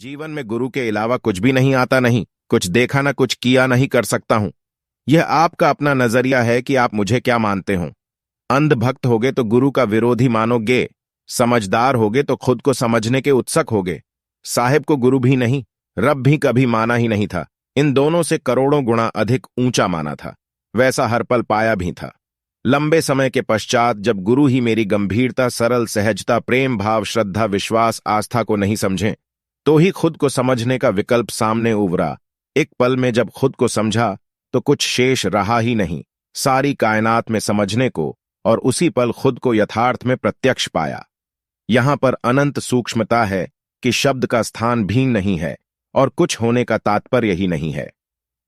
जीवन में गुरु के अलावा कुछ भी नहीं आता, नहीं कुछ देखा ना कुछ किया, नहीं कर सकता हूं। यह आपका अपना नजरिया है कि आप मुझे क्या मानते हो। अंधभक्त होगे तो गुरु का विरोधी मानोगे, समझदार होगे तो खुद को समझने के उत्सुक होगे। साहिब को गुरु भी नहीं, रब भी कभी माना ही नहीं था। इन दोनों से करोड़ों गुना अधिक ऊंचा माना था, वैसा हर पल पाया भी था। लंबे समय के पश्चात जब गुरु ही मेरी गंभीरता, सरल सहजता, प्रेम भाव, श्रद्धा, विश्वास, आस्था को नहीं समझे, तो ही खुद को समझने का विकल्प सामने उभरा। एक पल में जब खुद को समझा तो कुछ शेष रहा ही नहीं, सारी कायनात में समझने को, और उसी पल खुद को यथार्थ में प्रत्यक्ष पाया। यहां पर अनंत सूक्ष्मता है कि शब्द का स्थान भी नहीं है और कुछ होने का तात्पर्य ही नहीं है।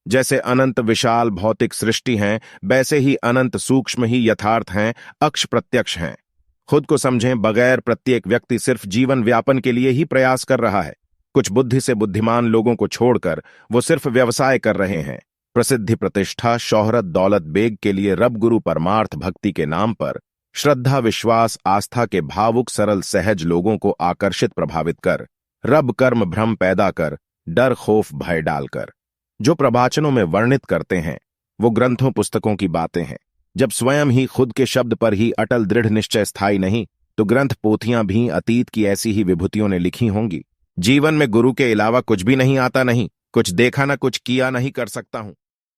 जैसे अनंत विशाल भौतिक सृष्टि हैं, वैसे ही अनंत सूक्ष्म ही यथार्थ हैं, अक्ष प्रत्यक्ष हैं। खुद को समझें बगैर प्रत्येक व्यक्ति सिर्फ जीवन व्यापन के लिए ही प्रयास कर रहा है। कुछ बुद्धि से बुद्धिमान लोगों को छोड़कर वो सिर्फ व्यवसाय कर रहे हैं। प्रसिद्धि, प्रतिष्ठा, शोहरत, दौलत, बेग के लिए रब गुरु परमार्थ भक्ति के नाम पर श्रद्धा, विश्वास, आस्था के भावुक, सरल, सहज लोगों को आकर्षित, प्रभावित कर रब कर्म भ्रम पैदा कर, डर, खौफ, भय डालकर जो प्रवचनों में वर्णित करते हैं वो ग्रंथों पुस्तकों की बातें हैं। जब स्वयं ही खुद के शब्द पर ही अटल दृढ़ निश्चय स्थायी नहीं, तो ग्रंथ पोथियां भी अतीत की ऐसी ही विभूतियों ने लिखी होंगी। जीवन में गुरु के अलावा कुछ भी नहीं आता, नहीं कुछ देखा ना कुछ किया, नहीं कर सकता हूं।